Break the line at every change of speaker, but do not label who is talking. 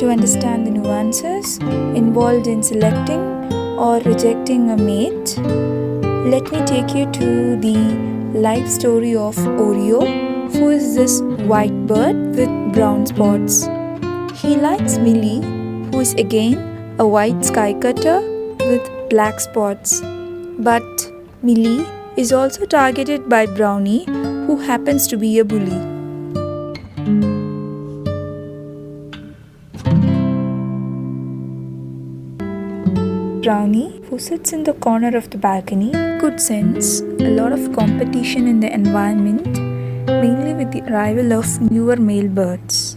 to understand the nuances involved in selecting or rejecting a mate, let me take you to the life story of Oreo, who is this white bird with brown spots. He likes Millie, who is again a white skycutter with black spots. But Millie is also targeted by Brownie, who happens to be a bully. Brownie, who sits in the corner of the balcony, could sense a lot of competition in the environment, mainly with the arrival of newer male birds.